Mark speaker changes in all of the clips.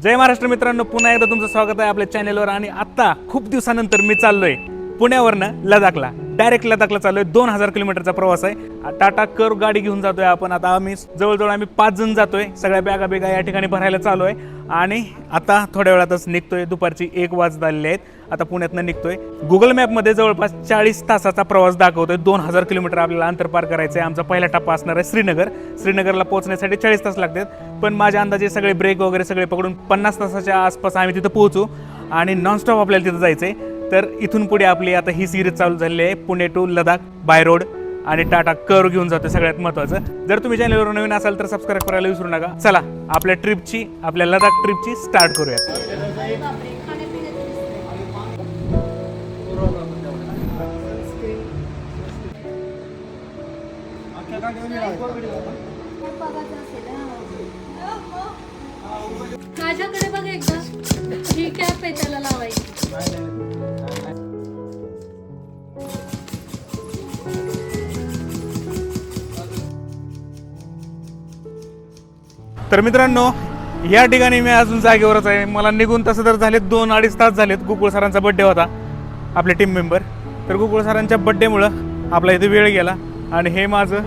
Speaker 1: जय महाराष्ट्र मित्रांनो, पुन्हा एकदा तुमचं स्वागत आहे आपल्या चॅनेलवर। आणि आता खूप दिवसानंतर मी चाललोय पुण्यावरनं लदाखला, डायरेक्ट लदाखला चाललोय। 2000 किलोमीटरचा प्रवास आहे। टाटा कर्व गाडी घेऊन जातोय आपण। आता आम्ही जवळजवळ 5 जण जातोय। सगळ्या बॅगा बिगा या ठिकाणी भरायला चालू आहे आणि आता थोड्या वेळातच निघतोय। दुपारची 1 वाजत आलेले आहेत। आता पुण्यातनं निघतोय। गुगल मॅपमध्ये जवळपास 40 तासाचा प्रवास दाखवतोय। 2000 किलोमीटर आपल्याला अंतर पार करायचं आहे। आमचा पहिला टप्पा असणार आहे श्रीनगर। श्रीनगरला पोहोचण्यासाठी 40 तास लागतात, पण माझ्या अंदाजे सगळे ब्रेक वगैरे सगळे पकडून 50 तासाच्या आसपास आम्ही तिथं पोहोचू आणि नॉनस्टॉप आपल्याला तिथं जायचंय। तर इथून पुढे आपली आता ही सिरीज चालू झालेली आहे, Pune to Ladakh by road आणि टाटा कर्व घेऊन जातो। सगळ्यात महत्त्वाचं, जर तुम्ही चॅनलवर नवीन असाल तर सबस्क्राईब करायला विसरू नका। चला आपल्या ट्रिपची, आपल्या लदाख ट्रिपची स्टार्ट करूया।
Speaker 2: माझ्याकडे बघ एकदा, ही कॅप आहे त्याला लावायची।
Speaker 1: तर मित्रांनो, या ठिकाणी मी अजून जागेवरच आहे। मला निघून तसं तर झाले 2-2.5 तास झालेत। गुकुळ सरांचा बड्डे होता, आपले टीम मेंबर। तर गुकुळ सरांच्या बड्डेमुळं आपला इथे वेळ गेला आणि हे माझं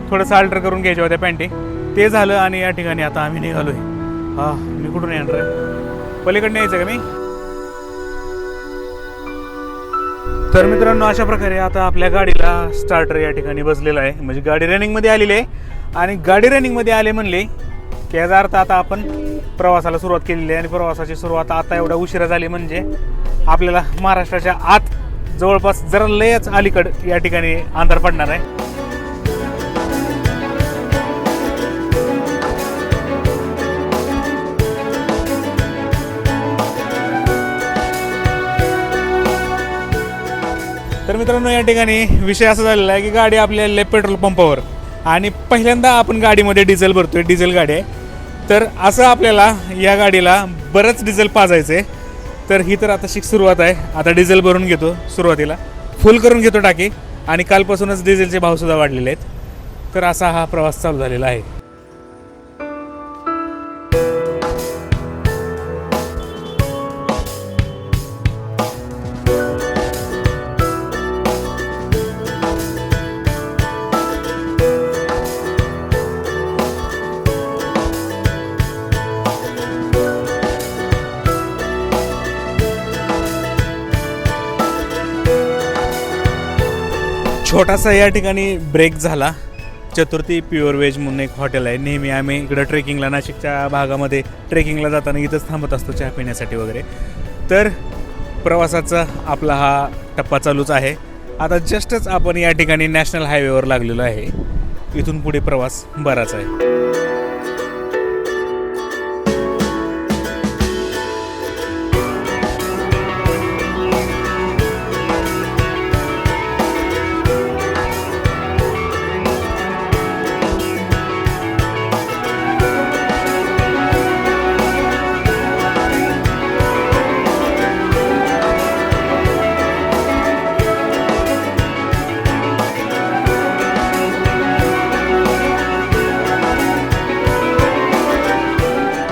Speaker 1: थोडंसं अल्टर करून घ्यायच्या होत्या पॅन्टी, ते झालं। आणि या ठिकाणी आता आम्ही निघालोय। मी कुठून येणार आहे? पलीकडनं यायचं का मी? तर मित्रांनो, अशा प्रकारे आता आपल्या गाडीला स्टार्टर या ठिकाणी बसलेला आहे, म्हणजे गाडी रनिंगमध्ये आलेली आहे। आणि गाडी रनिंगमध्ये आले म्हणले की याचा अर्थ आता आपण प्रवासाला सुरुवात केलेली आहे। आणि प्रवासाची सुरुवात आता एवढा उशिरा झाली म्हणजे आपल्याला महाराष्ट्राच्या आत जवळपास जरा लयच अलीकड या ठिकाणी अंतर पडणार आहे। तर मित्रांनो, या ठिकाणी विषय असा झालेला आहे की गाडी आपल्या पेट्रोल पंपावर, आणि पहिल्यांदा आपण गाडीमध्ये डिझेल भरतोय। डिझेल गाडी आहे, तर असं आपल्याला या गाडीला बरंच डिझेल पाजायचं आहे। तर ही तर आता सुरुवात आहे। आता डिझेल भरून घेतो, सुरुवातीला फुल करून घेतो टाकी, आणि कालपासूनच डिझेलचे भावसुद्धा वाढलेले आहेत। तर असा हा प्रवास चालू झालेला आहे। छोटासा या ठिकाणी ब्रेक झाला। चतुर्थी प्युअर व्हेज म्हणून एक हॉटेल आहे। नेहमी आम्ही इकडं ट्रेकिंगला, नाशिकच्या भागामध्ये ट्रेकिंगला जाताना इथंच थांबत असतो चहा पिण्यासाठी वगैरे। तर प्रवासाचा आपला हा टप्पा चालूच आहे। आता जस्टच आपण या ठिकाणी नॅशनल हायवेवर लागलेलो आहे। इथून पुढे प्रवास बराच आहे।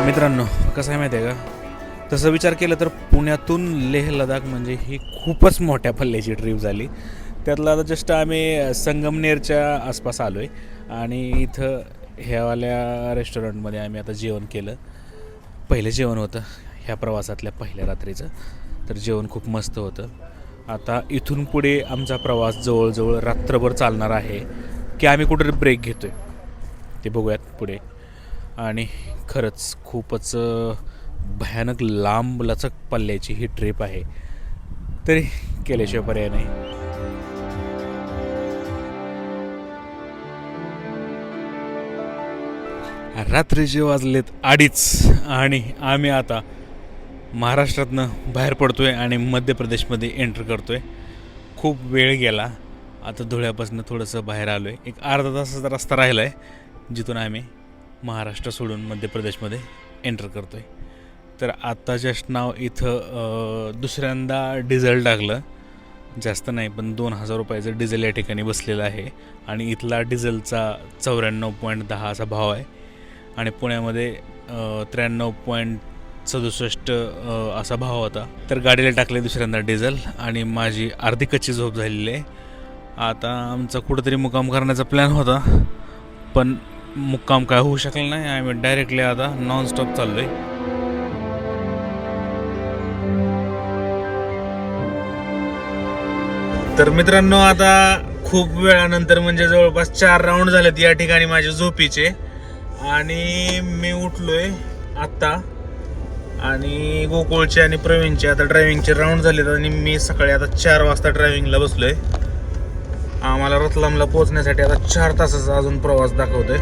Speaker 1: मित्रांनो, कसं आहे माहिती आहे का, तसं विचार केलं तर पुण्यातून लेह लदाख म्हणजे ही खूपच मोठ्या पल्ल्याची ट्रिप झाली। त्यातलं आता जस्ट आम्ही संगमनेरच्या आसपास आलो आहे आणि इथं ह्यावाल्या रेस्टॉरंटमध्ये आम्ही आता जेवण केलं। पहिलं जेवण होतं ह्या प्रवासातल्या पहिल्या रात्रीचं, तर जेवण खूप मस्त होतं। आता इथून पुढे आमचा प्रवास जवळजवळ रात्रभर चालणार आहे की आम्ही कुठे ब्रेक घेतो आहे ते बघूयात पुढे। आणि खरंच खूपच भयानक लांब लचक पल्ल्याची ही ट्रिप आहे, तरी केल्याशिवाय पर्याय नाही। रात्रीचे वाजलेत 2:30 आणि आम्ही आता महाराष्ट्रातनं बाहेर पडतोय आणि मध्य प्रदेशमध्ये एंटर करतोय। खूप वेळ गेला, आता धुळ्यापासून थोडंसं बाहेर आलो आहे। एक अर्धा तासाचा रस्ता राहिला आहे जिथून आम्ही महाराष्ट्र सोडून मध्य प्रदेशमध्ये एंटर करतो आहे। तर आता जस्ट नाव इथं दुसऱ्यांदा डिझेल टाकलं, जास्त नाही पण 2000 रुपयाचं डिझेल या ठिकाणी बसलेलं आहे। आणि इथला डिझेलचा 94.10 असा भाव आहे आणि पुण्यामध्ये 93 67 असा भाव होता. तर गाडीला टाकले दुसऱ्यांदा डिझेल आणि माझी अर्धी कच्ची झोप झालेली आहे. आता आमचा कुठंतरी मुक्काम करण्याचा प्लॅन होता, पण मुक्काम काय होऊ शकला नाही. आम्ही डायरेक्टली आता नॉनस्टॉप चाललो आहे. तर मित्रांनो, आता खूप वेळानंतर म्हणजे जवळपास 4 राऊंड झालेत या ठिकाणी माझ्या झोपीचे, आणि मी उठलोय आत्ता. आणि गोकुळचे आणि प्रवीणचे आता ड्रायव्हिंगचे राऊंड झालेत आणि मी सकाळी आता 4 वाजता ड्रायव्हिंगला बसलोय. आम्हाला रतलामला पोहोचण्यासाठी आता 4 तासाचा अजून प्रवास दाखवतोय.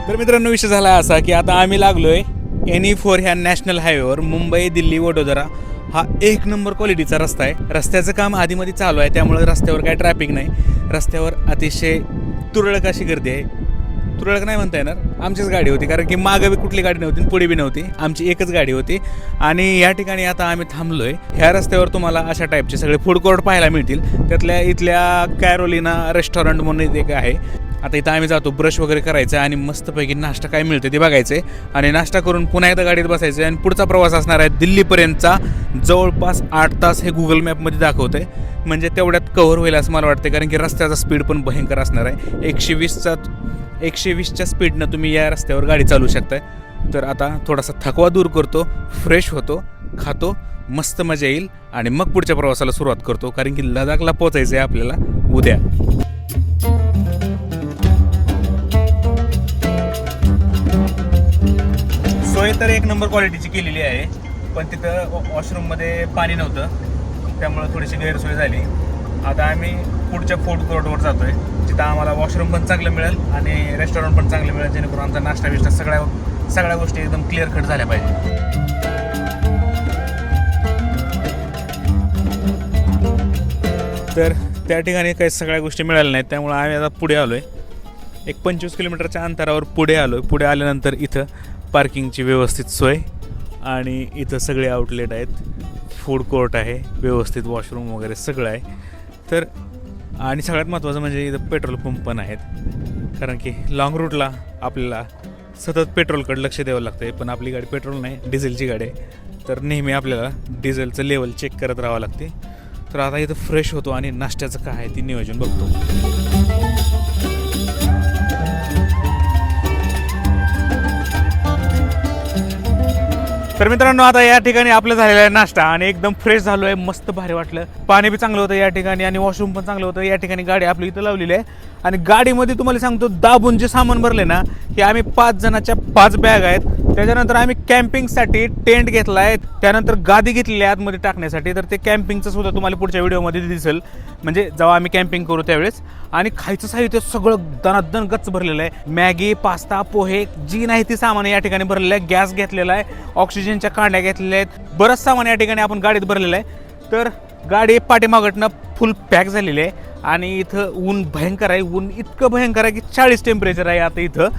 Speaker 1: तर मित्रांनो, विषय झाला असा की आता आम्ही लागलोय NE4 ह्या नॅशनल हायवेवर. मुंबई दिल्ली वडोदरा हा 1 नंबर क्वालिटीचा रस्ता आहे. रस्त्याचं काम आधीमध्ये चालू आहे, त्यामुळे रस्त्यावर काय ट्रॅफिक नाही. रस्त्यावर अतिशय तुरळक अशी गर्दी आहे. तुरळक नाही म्हणता येणार, आमचीच गाडी होती, कारण की मागं बी कुठली गाडी नव्हती, पुढे बी नव्हती, आमची एकच गाडी होती. आणि या ठिकाणी आता आम्ही थांबलोय. ह्या रस्त्यावर तुम्हाला अशा टाईपचे सगळे फूड कोर्ट पाहायला मिळतील. त्यातल्या इथल्या कॅरोलिना रेस्टॉरंट म्हणून एक आहे. आता इथं आम्ही जातो, ब्रश वगैरे करायचं आणि मस्तपैकी नाश्ता काय मिळते ते बघायचे आणि नाश्ता करून पुन्हा एकदा गाडीत बसायचं. आणि पुढचा प्रवास असणार आहे दिल्लीपर्यंतचा. जवळपास 8 तास हे गुगल मॅपमध्ये दाखवतंय, म्हणजे तेवढ्यात कव्हर होईल असं मला वाटतं, कारण की रस्त्याचा स्पीड पण भयंकर असणार आहे. 120च्या स्पीडनं तुम्ही या रस्त्यावर गाडी चालवू शकताय. तर आता थोडासा थकवा दूर करतो, फ्रेश होतो, खातो, मस्त मजा येईल आणि मग पुढच्या प्रवासाला सुरुवात करतो, कारण की लडाखला पोचायचं आहे आपल्याला उद्या. सोय तर 1 नंबर क्वालिटीची केलेली आहे, पण तिथं वॉशरूममध्ये पाणी नव्हतं, त्यामुळे थोडीशी गैरसोय झाली. आता आम्ही पुढच्या फूड कोर्टवर जातो आहे, जिथं आम्हाला वॉशरूम पण चांगलं मिळेल आणि रेस्टॉरंट पण चांगलं मिळेल, जेणेकरून आमचा नाश्ता बिष्टा सगळ्या गोष्टी एकदम क्लिअर कट झाल्या पाहिजे. तर त्या ठिकाणी काही सगळ्या गोष्टी मिळाल्या नाहीत, त्यामुळे आम्ही आता पुढे आलो आहे. एक 25 किलोमीटरच्या अंतरावर पुढे आलो आहे. पुढे आल्यानंतर इथं पार्किंगची व्यवस्थित सोय आणि इथं सगळे आउटलेट आहेत, फूड कोर्ट आहे, व्यवस्थित वॉशरूम वगैरे सगळं आहे. तर आणि सगळ्यात महत्त्वाचं म्हणजे इथं पेट्रोल पंप पण आहेत, कारण की लाँग रूटला आपल्याला सतत पेट्रोलकडे लक्ष द्यावं लागतं आहे. पण आपली गाडी पेट्रोल नाही, डिझेलची गाडी आहे, तर नेहमी आपल्याला डिझेलचं लेवल चेक करत राहावं लागते. तर आता इथं फ्रेश होतो आणि नाश्त्याचं काय आहे ती नियोजन बघतो. तर मित्रांनो, आता या ठिकाणी आपलं झालेला आहे नाश्ता आणि एकदम फ्रेश झालो आहे, मस्त भारी वाटलं. पाणी बी चांगलं होतं या ठिकाणी आणि वॉशरूम पण चांगलं होतं. या ठिकाणी गाडी आपली इथं लावलेली आहे आणि गाडीमध्ये तुम्हाला सांगतो दाबून जे सामान भरले ना, की आम्ही 5 जणाच्या 5 बॅग आहेत. त्याच्यानंतर आम्ही कॅम्पिंगसाठी टेंट घेतला आहे, त्यानंतर गादी घेतलेली आहे आतमध्ये टाकण्यासाठी. तर ते कॅम्पिंगचं सुद्धा तुम्हाला पुढच्या व्हिडिओमध्ये दिसेल, म्हणजे जेव्हा आम्ही कॅम्पिंग करू त्यावेळेस. आणि खायचं साहित्य सगळं दनादन गच्च भरलेलं आहे. मॅगी, पास्ता, पोहे जी नाही ती सामान या ठिकाणी भरलेलं आहे. गॅस घेतलेला आहे, ऑक्सिजनच्या कांड्या घेतलेल्या आहेत, बरंच सामान या ठिकाणी आपण गाडीत भरलेलं आहे. तर गाडी पाठीमागटनं फुल पॅक झालेली आहे आणि इथं ऊन भयंकर आहे. ऊन इतकं भयंकर आहे की 40 टेम्परेचर आहे आता इथं.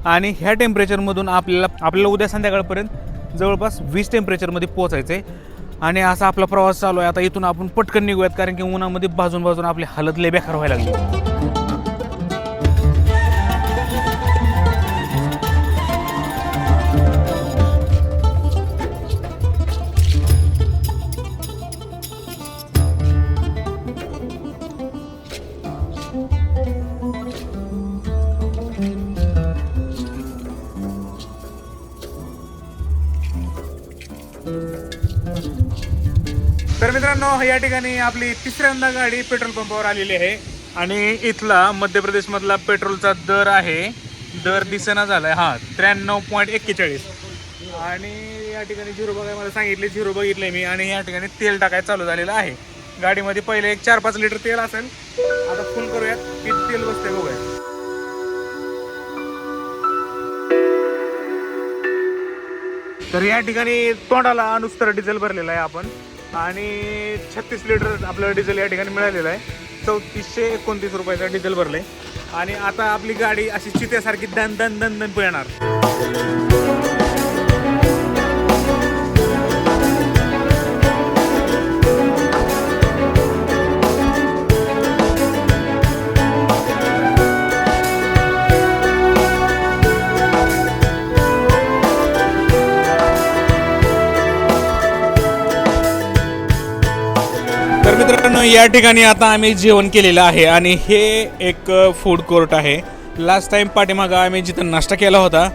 Speaker 1: आणि ह्या टेम्परेचरमधून आपल्याला उद्या संध्याकाळपर्यंत जवळपास 20 टेम्परेचरमध्ये पोहोचायचं आहे. आणि असा आपला प्रवास चालू आहे. आता इथून आपण पटकन निघूयात, कारण की उन्हामध्ये भाजून आपली हालत लय बेकार व्हायला लागली. तर मित्रांनो, या ठिकाणी आपली तिसऱ्यांदा गाडी पेट्रोल पंपावर आलेली आहे आणि इथला मध्य प्रदेशमधला पेट्रोलचा दर आहे, दर दिसेना झाला आहे, 93.41. आणि या ठिकाणी झिरो बघायला मला सांगितले, झिरो बघितले मी. आणि या ठिकाणी तेल टाकायला चालू झालेलं आहे. गाडीमध्ये पहिले एक 4-5 लिटर तेल असेल. आता फुल करूयात, किती तेल बसते बघूया. तर या ठिकाणी तोंडाला अनुस्तर डिझेल भरलेलं आहे आपण आणि 36 लिटर आपल्याला डिझेल या ठिकाणी मिळालेलं आहे. 3429 रुपयाचा डिझेल भरलंय आणि आता आपली गाडी अशी चित्यासारखी दन दन दन दन पळणार. तर मित्रांनो या ठिकाणी आता आम्ही जेवण केलेलं आहे आणि हे एक फूड कोर्ट आहे. लास्ट टाइम पाठीमागं आम्ही जिथं नाश्ता केला होता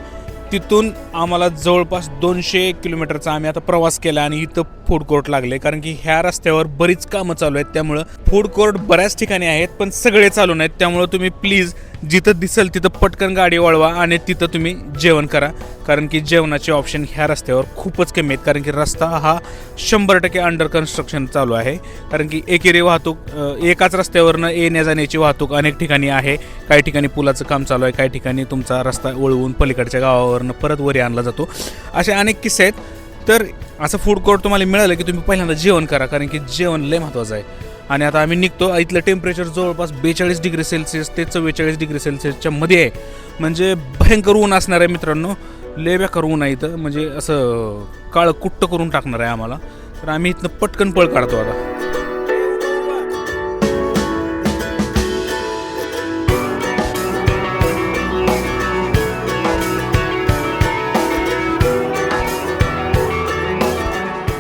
Speaker 1: तिथून आम्हाला जवळपास 200 किलोमीटरचा आम्ही आता प्रवास केला आणि इथं फूड कोर्ट लागले, कारण की ह्या रस्त्यावर बरीच कामं चालू आहेत. त्यामुळं फूड कोर्ट बऱ्याच ठिकाणी आहेत पण सगळे चालू नाहीत. त्यामुळं तुम्ही प्लीज जिथं दिसेल तिथं पटकन गाडी वळवा आणि तिथं तुम्ही जेवण करा, कारण की जेवणाचे ऑप्शन ह्या रस्त्यावर खूपच कमी आहेत. कारण की रस्ता हा 100% अंडर कन्स्ट्रक्शन चालू आहे, कारण की एकेरी वाहतूक एकाच रस्त्यावरनं येण्या जाण्याची वाहतूक अनेक ठिकाणी आहे. काही ठिकाणी पुलाचं काम चालू आहे, काही ठिकाणी तुमचा रस्ता वळवून पलीकडच्या गावावरनं परत वरी आणला जातो. असे अनेक किस्से आहेत. तर असं फूड कोर्ट तुम्हाला मिळालं की तुम्ही पहिल्यांदा जेवण करा, कारण की जेवण लय महत्त्वाचं आहे. आणि आता आम्ही निघतो. इथलं टेम्परेचर जवळपास 42 डिग्री सेल्सिअस ते 44 डिग्री सेल्सिअसच्या मध्ये आहे. म्हणजे भयंकर ऊन असणार आहे मित्रांनो, लय बेकार ऊन आहे इथं, म्हणजे असं काळं कुट्ट करून टाकणार आहे आम्हाला. तर आम्ही इथनं पटकन पळ काढतो आता.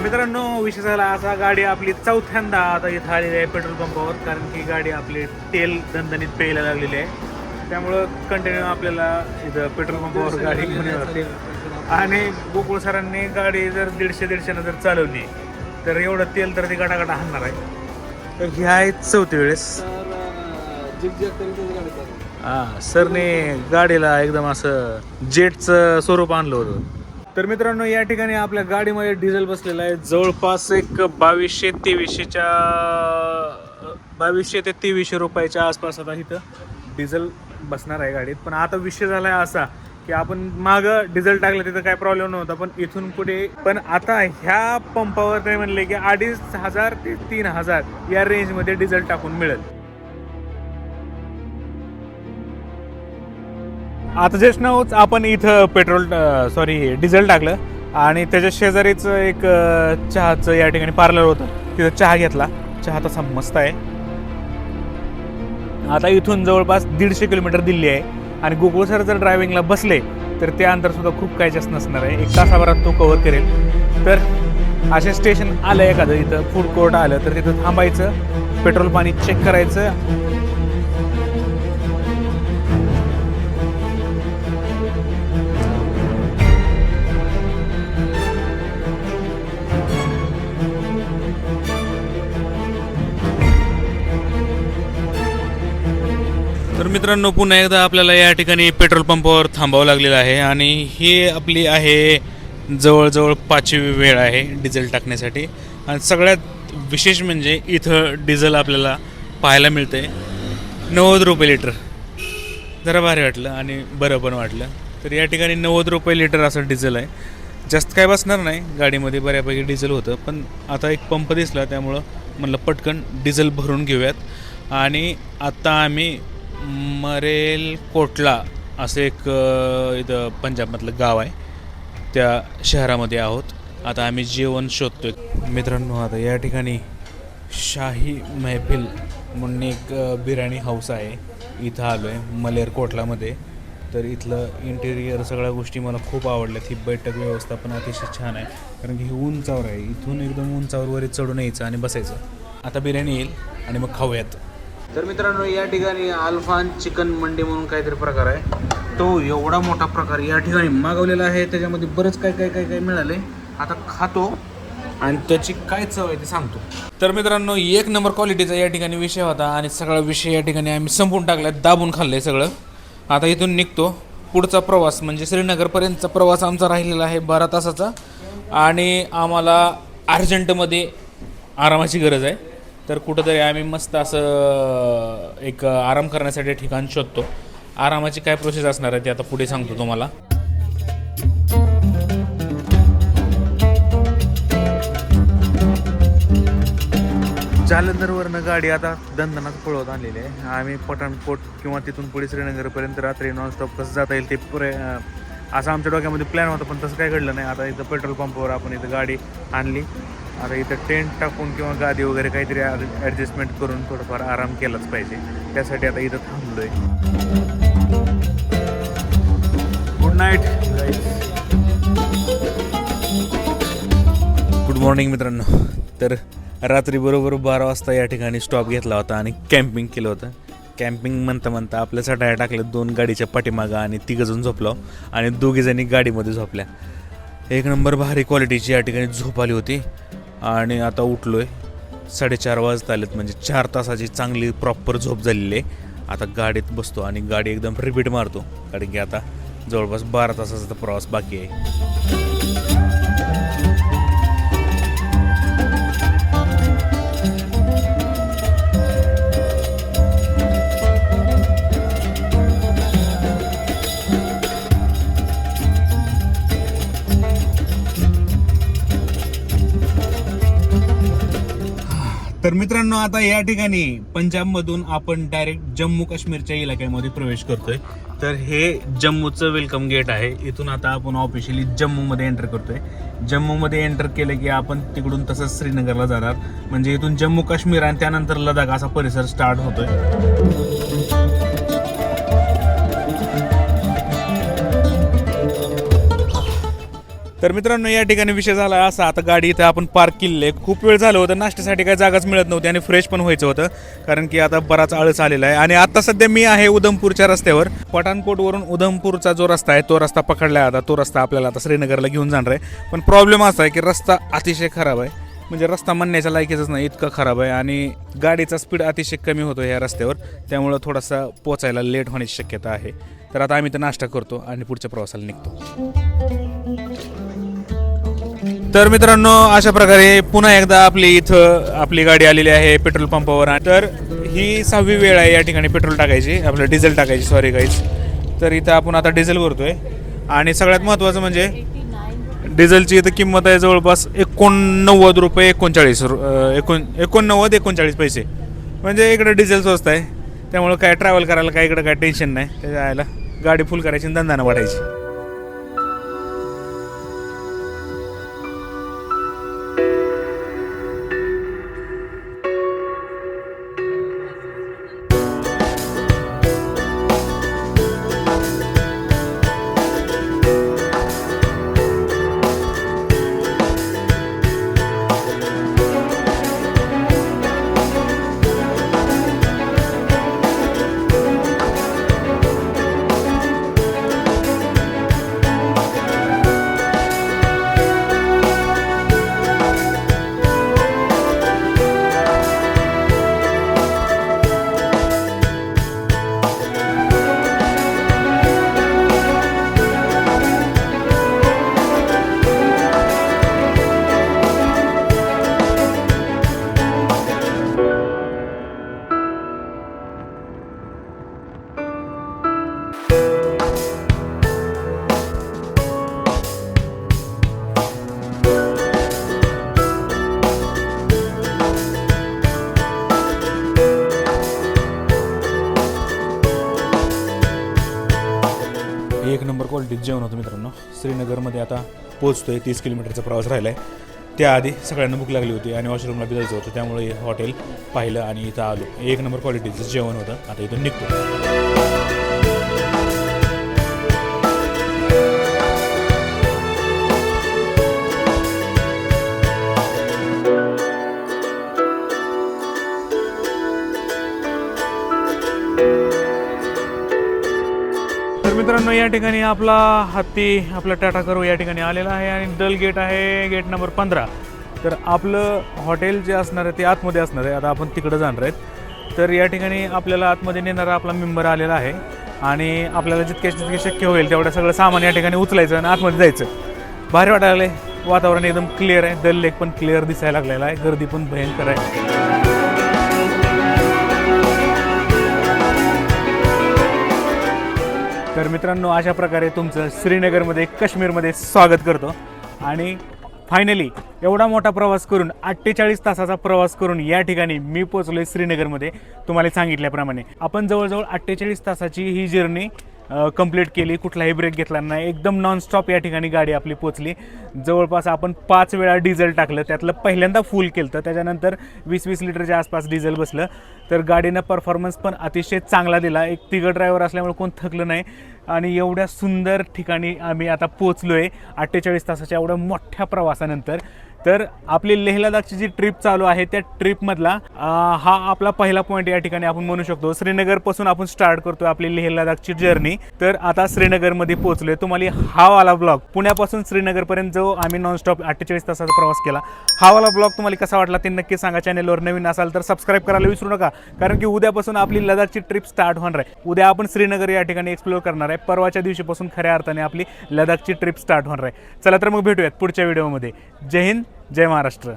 Speaker 1: मित्रांनो विषय झाला असा, गाडी आपली चौथ्यांदा आता इथं आलेली आहे पेट्रोल पंपावर, कारण की गाडी आपली तेल दणदणीत प्यायला लागलेली आहे. त्यामुळं कंटिन्यू आपल्याला इथं पेट्रोल पंपावर गाडी घेऊन यावी लागते. आणि गोकुळ सरांनी गाडी जर 150-150 जर चालवली तर एवढं तेल तर ती गटागटा हाणणार आहे. तर ही आहे 4थी वेळेस. हां, सरने गाडीला एकदम असं जेटचं स्वरूप आणलं होतं. तर मित्रांनो या ठिकाणी आपल्या गाडीमध्ये डिझेल बसलेलं आहे जवळपास एक 2200 ते 2300 रुपयाच्या आसपास आता इथं डिझेल बसणार आहे गाडीत. पण आता विषय झाला आहे असा की आपण मागं डिझेल टाकलं तिथं काय प्रॉब्लेम नव्हता, पण इथून पुढे पण आता ह्या पंपावर ते म्हणले की 2500 ते 3000 या रेंजमध्ये डिझेल टाकून मिळेल. आता जस्ट नावच आपण इथं डिझेल टाकलं आणि त्याच्या शेजारीच एक चहाचं या ठिकाणी पार्लर होतं, तिथं चहा घेतला. चहा तसा मस्त आहे. आता इथून जवळपास 150 किलोमीटर दिल्ली आहे आणि गोकुळ सर जर ड्रायव्हिंगला बसले तर ते अंतर सुद्धा खूप काही जास्त नसणार आहे. 1 तासाभरात तो कव्हर करेल. तर असे स्टेशन आलं एखादं इथं फूड कोर्ट आलं तर तिथं थांबायचं, पेट्रोल पाणी चेक करायचं. तर मित्रांनो पुन्हा एकदा आपल्याला या ठिकाणी पेट्रोल पंपावर थांबावं लागलेलं आहे आणि ही आपली आहे जवळजवळ 5वी वेळ आहे डिझेल टाकण्यासाठी. आणि सगळ्यात विशेष म्हणजे इथं डिझेल आपल्याला पाहायला मिळते 90 रुपये लिटर. जरा भारी वाटलं आणि बरं पण वाटलं. तर या ठिकाणी 90 रुपये लिटर असं डिझेल आहे. जास्त काय बसणार नाही गाडीमध्ये, बऱ्यापैकी डिझेल होतं. पण आता एक पंप दिसला त्यामुळं म्हणलं पटकन डिझेल भरून घेऊयात. आणि आत्ता आम्ही मरेल कोटला असं एक इथं पंजाबमधलं गाव आहे त्या शहरामध्ये आहोत. आता आम्ही जेवण शोधतोय मित्रांनो. आता या ठिकाणी शाही महफिल म्हणून एक बिर्याणी हाऊस आहे, इथं आलो आहे मलेर कोटलामध्ये. तर इथलं इंटेरियर सगळ्या गोष्टी मला खूप आवडल्यात. ही बैठक व्यवस्था पण अतिशय छान आहे, कारण की ही उंचावर आहे. इथून एकदम उंचावर वरी चढून यायचं आणि बसायचं. आता बिर्याणी येईल आणि मग खाऊयात. तर मित्रांनो या ठिकाणी अल्फान चिकन मंडी म्हणून काहीतरी प्रकार आहे, तो एवढा मोठा प्रकार या ठिकाणी मागवलेला आहे. त्याच्यामध्ये बरंच काय मिळाले. आता खातो आणि त्याची काय चव आहे ते सांगतो. तर मित्रांनो 1 नंबर क्वालिटीचा या ठिकाणी विषय होता आणि सगळा विषय या ठिकाणी आम्ही संपून टाकला, दाबून खाल्लं आहे सगळं. आता इथून निघतो. पुढचा प्रवास म्हणजे श्रीनगरपर्यंतचा प्रवास आमचा राहिलेला आहे 12 तासाचा आणि आम्हाला अर्जंटमध्ये आरामाची गरज आहे. तर कुठंतरी आम्ही मस्त असं एक आराम करण्यासाठी ठिकाण शोधतो. आरामाची काय प्रोसेस असणार आहे ते आता पुढे सांगतो तुम्हाला. जालंधरवरनं गाडी आता दंदनात पळवत आणलेली आहे. आम्ही पठाणकोट किंवा तिथून पुढे श्रीनगरपर्यंत रात्री नॉनस्टॉप कसं जाता येईल ते असा आमच्या डोक्यामध्ये प्लॅन होता, पण तसं काय घडलं नाही. आता इथं पेट्रोल पंपावर आपण इथं गाडी आणली. आता इथं टेंट टाकून किंवा गादी वगैरे काहीतरी ॲडजस्टमेंट करून थोडंफार आराम केलाच पाहिजे. त्यासाठी आता इथं थांबलो आहे. गुड नाईट गुड मॉर्निंग मित्रांनो. तर रात्री बरोबर 12 वाजता या ठिकाणी स्टॉप घेतला होता आणि कॅम्पिंग केलं होतं. कॅम्पिंग म्हणता म्हणता आपल्या सटाया टाकल्या 2 गाडीच्या पाठीमागं आणि 3 जण झोपलो आणि 2 जणी गाडीमध्ये झोपल्या. एक नंबर भारी क्वालिटीची या ठिकाणी झोप आली होती. आणि आता उठलो आहे 4:30 वाजता आलेत, म्हणजे 4 तासाची चांगली प्रॉपर झोप झालेली आहे. आता गाडीत बसतो आणि गाडी एकदम रिपीट मारतो, कारण की आता जवळपास 12 तासाचा प्रवास बाकी आहे. तर मित्रांनो, आता या ठिकाणी पंजाबमधून आपण डायरेक्ट जम्मू काश्मीरच्या इलाक्यामध्ये प्रवेश करतोय. तर हे जम्मूचं वेलकम गेट आहे. इथून आता आपण ऑफिशियली जम्मूमध्ये एंटर करतोय. जम्मूमध्ये एंटर केलं की आपण तिकडून तसंच श्रीनगरला जाणार. म्हणजे इथून जम्मू काश्मीर आणि त्यानंतर लडाख असा परिसर स्टार्ट होतोय. तर मित्रांनो, या ठिकाणी विषय झाला असा, आता गाडी इथं आपण पार्क केलेली आहे. खूप वेळ झालं होतं, नाश्त्यासाठी काही जागाच मिळत नव्हती आणि फ्रेश पण व्हायचं होतं, कारण की आता बराच आळस आलेला आहे. आणि आता सध्या मी आहे उधमपूरच्या रस्त्यावर. पठाणकोटवरून उधमपूरचा जो रस्ता आहे तो रस्ता पकडला आहे. आता तो रस्ता आपल्याला आता श्रीनगरला घेऊन जाणार आहे. पण प्रॉब्लेम असा आहे की रस्ता अतिशय खराब आहे. म्हणजे रस्ता म्हणण्याच्या लायकीचाच नाही, इतका खराब आहे. आणि गाडीचा स्पीड अतिशय कमी होतो ह्या रस्त्यावर, त्यामुळं थोडासा पोचायला लेट होण्याची शक्यता आहे. तर आता आम्ही तर नाश्ता करतो आणि पुढच्या प्रवासाला निघतो. तर मित्रांनो, अशा प्रकारे पुन्हा एकदा आपली गाडी आलेली आहे पेट्रोल पंपावर. तर ही 6वी वेळ आहे या ठिकाणी पेट्रोल टाकायची, आपलं डिझेल टाकायची, सॉरी गाईज. तर इथं आपण आता डिझेल भरतोय. आणि सगळ्यात महत्त्वाचं म्हणजे डिझेलची इथं किंमत आहे जवळपास 89 रुपये 39 पैसे. म्हणजे इकडे डिझेल स्वस्त आहे, त्यामुळं काय ट्रॅव्हल करायला काय इकडं काय टेन्शन नाही. त्याच्या आयला गाडी फुल करायची आणि धंदानं वाढायची. एक नंबर क्वालिटीत जेवण होतं मित्रांनो. श्रीनगरमध्ये आता पोहोचतोय, 30 किलोमीटरचा प्रवास राहिला आहे. त्याआधी सगळ्यांना भूक लागली होती आणि वॉशरूमला बी जायचं होतं, त्यामुळे हॉटेल पाहिलं आणि इथं आलो. एक नंबर क्वालिटीचं जेवण होतं. आता इथून निघतो. मित्रांनो, या ठिकाणी आपला टाटा करू या ठिकाणी आलेला आहे आणि डल गेट आहे, गेट नंबर 15. तर आपलं हॉटेल जे असणार आहे ते आतमध्ये असणार आहे. आता आपण तिकडं जाणार आहेत. तर या ठिकाणी आपल्याला आतमध्ये नेणारा आपला मेंबर आलेला आहे आणि आपल्याला जितके शक्य होईल तेवढं सगळं सामान या ठिकाणी उचलायचं आणि आतमध्ये जायचं. भारी वाटायला लागलं आहे. वातावरण एकदम क्लिअर आहे. दल लेक पण क्लिअर दिसायला लागलेला आहे. गर्दी पण भयंकर आहे. तर मित्रांनो, अशा प्रकारे तुमचं श्रीनगरमध्ये काश्मीरमध्ये स्वागत करतो. आणि फायनली एवढा मोठा प्रवास करून 48 तासाचा प्रवास करून या ठिकाणी मी पोहोचलोय श्रीनगरमध्ये. तुम्हाला सांगितल्याप्रमाणे आपण जवळजवळ 48 तासाची ही जर्नी कंप्लीट केली. कुठलाही ब्रेक घेतला नाही, एकदम नॉनस्टॉप या ठिकाणी गाडी आपली पोचली. जवळपास आपण 5 वेळा डिझेल टाकलं, त्यातलं पहिल्यांदा फुल केलं तर त्याच्यानंतर 20-20 लिटरच्या आसपास डिझेल बसलं. तर गाडीनं परफॉर्मन्स पण अतिशय चांगला दिला. एक तिघं ड्रायव्हर असल्यामुळे कोण थकलं नाही आणि एवढ्या सुंदर ठिकाणी आम्ही आता पोचलोय 48 तासाच्या एवढ्या मोठ्या प्रवासानंतर. तर आपली लेह लडाखची जी ट्रिप चालू आहे त्या ट्रिपमधला हा आपला पहिला पॉईंट या ठिकाणी आपण म्हणू शकतो. श्रीनगरपासून आपण स्टार्ट करतोय आपली लेह लडाखची जर्नी. तर आता श्रीनगरमध्ये पोहोचलोय. तुम्हाला हा वाला ब्लॉग पुण्यापासून श्रीनगरपर्यंत जो आम्ही नॉनस्टॉप 48 तासाचा प्रवास केला, हा वाला ब्लॉग तुम्हाला कसा वाटला ते नक्की सांगा. चॅनलवर नवीन असाल तर सबस्क्राईब करायला विसरू नका, कारण की उद्यापासून आपली लडाखची ट्रिप स्टार्ट होणार आहे. उद्या आपण श्रीनगर या ठिकाणी एक्सप्लोर करणार आहे. परवाच्या दिवशीपासून खऱ्या अर्थाने आपली लडाखची ट्रिप स्टार्ट होणार आहे. चला तर मग भेटूयात पुढच्या व्हिडिओमध्ये. जय हिंद, जय महाराष्ट्र.